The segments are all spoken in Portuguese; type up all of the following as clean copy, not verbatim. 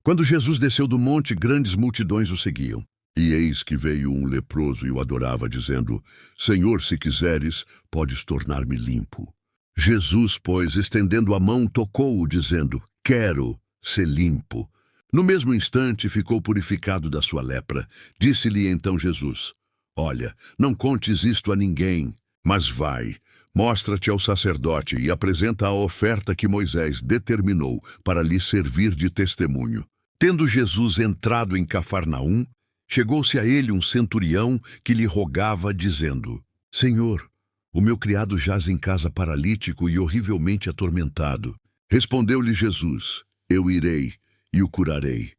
Quando Jesus desceu do monte, grandes multidões o seguiam. E eis que veio um leproso e o adorava, dizendo: Senhor, se quiseres, podes tornar-me limpo. Jesus, pois, estendendo a mão, tocou-o, dizendo: Quero ser limpo. No mesmo instante ficou purificado da sua lepra. Disse-lhe então Jesus: Olha, não contes isto a ninguém, mas vai, mostra-te ao sacerdote e apresenta a oferta que Moisés determinou para lhe servir de testemunho. Tendo Jesus entrado em Cafarnaum, chegou-se a ele um centurião que lhe rogava, dizendo: Senhor, o meu criado jaz em casa paralítico e horrivelmente atormentado. Respondeu-lhe Jesus: Eu irei e o curarei.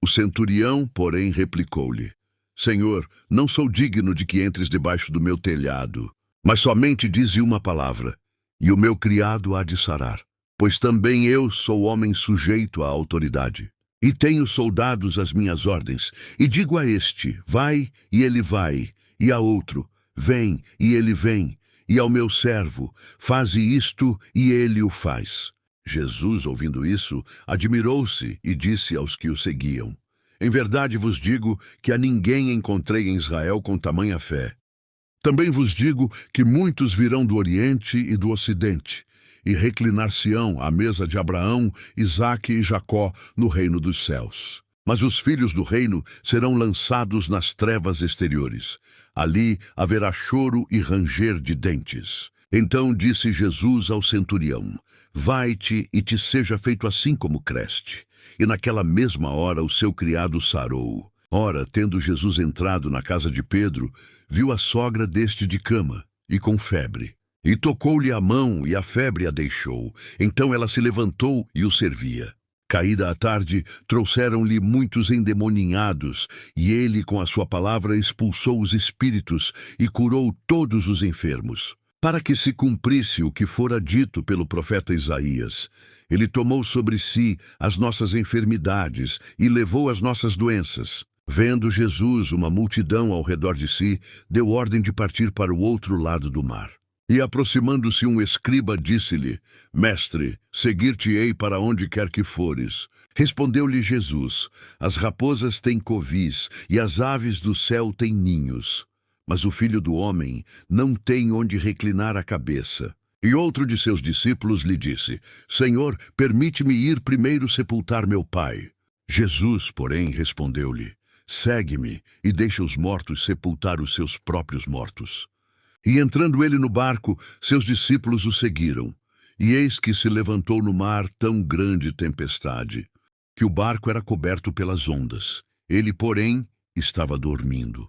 O centurião, porém, replicou-lhe: Senhor, não sou digno de que entres debaixo do meu telhado, mas somente dize uma palavra, e o meu criado há de sarar. Pois também eu sou homem sujeito à autoridade, e tenho soldados às minhas ordens, e digo a este: vai, e ele vai, e a outro: vem, e ele vem, e ao meu servo: faze isto, e ele o faz. Jesus, ouvindo isso, admirou-se e disse aos que o seguiam: Em verdade vos digo que a ninguém encontrei em Israel com tamanha fé. Também vos digo que muitos virão do Oriente e do Ocidente, e reclinar-se-ão à mesa de Abraão, Isaque e Jacó no reino dos céus. Mas os filhos do reino serão lançados nas trevas exteriores. Ali haverá choro e ranger de dentes. Então disse Jesus ao centurião: Vai-te e te seja feito assim como creste. E naquela mesma hora o seu criado sarou. Ora, tendo Jesus entrado na casa de Pedro, viu a sogra deste de cama, e com febre. E tocou-lhe a mão, e a febre a deixou. Então ela se levantou e o servia. Caída a tarde, trouxeram-lhe muitos endemoninhados, e ele, com a sua palavra, expulsou os espíritos e curou todos os enfermos. Para que se cumprisse o que fora dito pelo profeta Isaías: Ele tomou sobre si as nossas enfermidades e levou as nossas doenças. Vendo Jesus uma multidão ao redor de si, deu ordem de partir para o outro lado do mar. E aproximando-se um escriba, disse-lhe: Mestre, seguir-te-ei para onde quer que fores. Respondeu-lhe Jesus: As raposas têm covis e as aves do céu têm ninhos, mas o Filho do Homem não tem onde reclinar a cabeça. E outro de seus discípulos lhe disse: Senhor, permite-me ir primeiro sepultar meu pai. Jesus, porém, respondeu-lhe: Segue-me e deixa os mortos sepultar os seus próprios mortos. E entrando ele no barco, seus discípulos o seguiram. E eis que se levantou no mar tão grande tempestade, que o barco era coberto pelas ondas. Ele, porém, estava dormindo.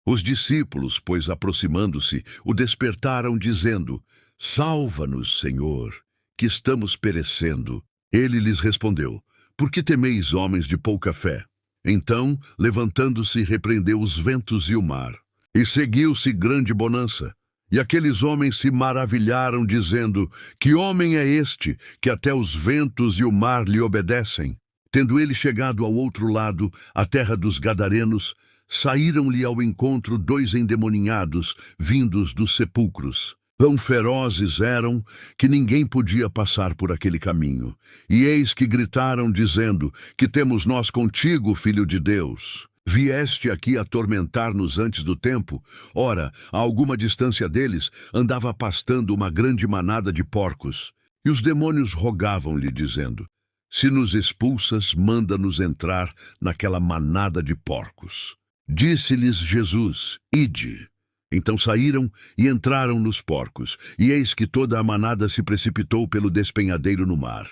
Os discípulos, pois, aproximando-se, o despertaram, dizendo: Salva-nos, Senhor, que estamos perecendo. Ele lhes respondeu: Por que temeis, homens de pouca fé? Então, levantando-se, repreendeu os ventos e o mar. E seguiu-se grande bonança. E aqueles homens se maravilharam, dizendo: Que homem é este, que até os ventos e o mar lhe obedecem? Tendo ele chegado ao outro lado, a terra dos Gadarenos, saíram-lhe ao encontro 2 endemoninhados, vindos dos sepulcros. Tão ferozes eram que ninguém podia passar por aquele caminho. E eis que gritaram, dizendo: Que temos nós contigo, Filho de Deus? Vieste aqui atormentar-nos antes do tempo? Ora, a alguma distância deles, andava pastando uma grande manada de porcos. E os demônios rogavam-lhe, dizendo: Se nos expulsas, manda-nos entrar naquela manada de porcos. Disse-lhes Jesus: Ide. Então saíram e entraram nos porcos, e eis que toda a manada se precipitou pelo despenhadeiro no mar,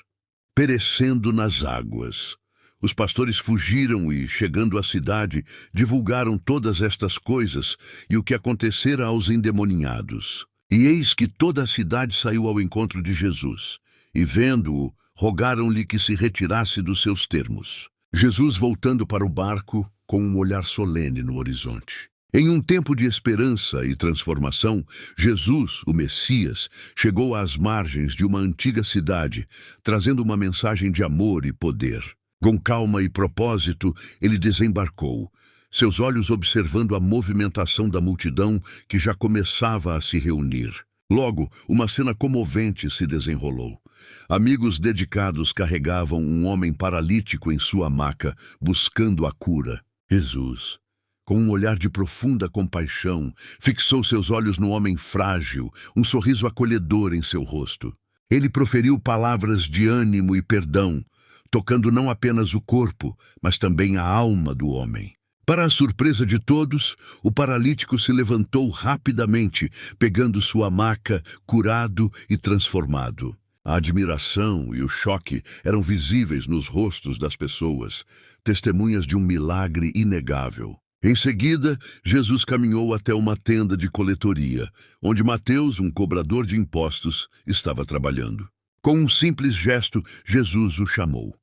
perecendo nas águas. Os pastores fugiram e, chegando à cidade, divulgaram todas estas coisas e o que acontecera aos endemoninhados. E eis que toda a cidade saiu ao encontro de Jesus, e vendo-o, rogaram-lhe que se retirasse dos seus termos. Jesus, voltando para o barco, com um olhar solene no horizonte. Em um tempo de esperança e transformação, Jesus, o Messias, chegou às margens de uma antiga cidade, trazendo uma mensagem de amor e poder. Com calma e propósito, ele desembarcou, seus olhos observando a movimentação da multidão que já começava a se reunir. Logo, uma cena comovente se desenrolou. amigos dedicados carregavam um homem paralítico em sua maca, buscando a cura. Jesus, com um olhar de profunda compaixão, fixou seus olhos no homem frágil, um sorriso acolhedor em seu rosto. Ele proferiu palavras de ânimo e perdão, tocando não apenas o corpo, mas também a alma do homem. Para a surpresa de todos, o paralítico se levantou rapidamente, pegando sua maca, curado e transformado. A admiração e o choque eram visíveis nos rostos das pessoas, testemunhas de um milagre inegável. Em seguida, Jesus caminhou até uma tenda de coletoria, onde Mateus, um cobrador de impostos, estava trabalhando. Com um simples gesto, Jesus o chamou.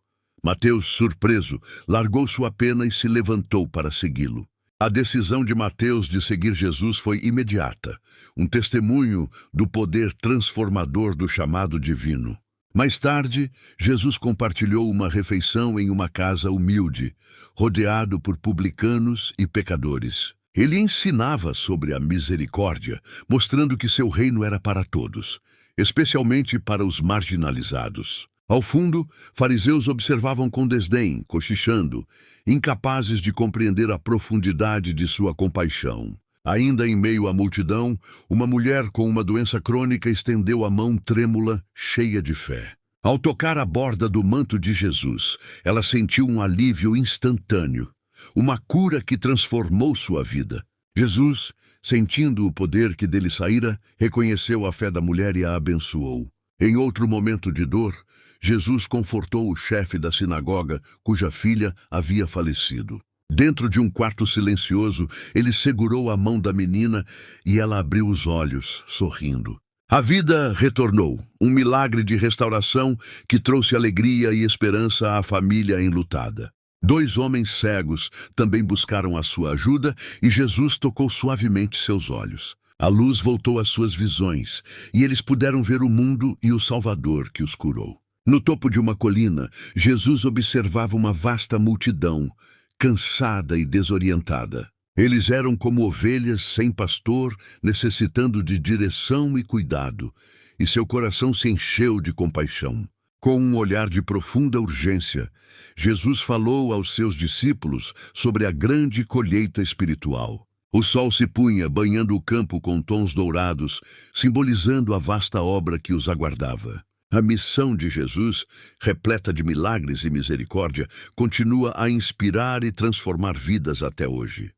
Mateus, surpreso, largou sua pena e se levantou para segui-lo. A decisão de Mateus de seguir Jesus foi imediata, um testemunho do poder transformador do chamado divino. Mais tarde, Jesus compartilhou uma refeição em uma casa humilde, rodeado por publicanos e pecadores. Ele ensinava sobre a misericórdia, mostrando que seu reino era para todos, especialmente para os marginalizados. Ao fundo, fariseus observavam com desdém, cochichando, incapazes de compreender a profundidade de sua compaixão. Ainda em meio à multidão, uma mulher com uma doença crônica estendeu a mão trêmula, cheia de fé. Ao tocar a borda do manto de Jesus, ela sentiu um alívio instantâneo, uma cura que transformou sua vida. Jesus, sentindo o poder que dele saíra, reconheceu a fé da mulher e a abençoou. Em outro momento de dor, Jesus confortou o chefe da sinagoga, cuja filha havia falecido. Dentro de um quarto silencioso, ele segurou a mão da menina e ela abriu os olhos, sorrindo. A vida retornou, um milagre de restauração que trouxe alegria e esperança à família enlutada. 2 homens cegos também buscaram a sua ajuda e Jesus tocou suavemente seus olhos. A luz voltou às suas visões e eles puderam ver o mundo e o Salvador que os curou. No topo de uma colina, Jesus observava uma vasta multidão, cansada e desorientada. Eles eram como ovelhas sem pastor, necessitando de direção e cuidado, e seu coração se encheu de compaixão. Com um olhar de profunda urgência, Jesus falou aos seus discípulos sobre a grande colheita espiritual. O sol se punha, banhando o campo com tons dourados, simbolizando a vasta obra que os aguardava. A missão de Jesus, repleta de milagres e misericórdia, continua a inspirar e transformar vidas até hoje.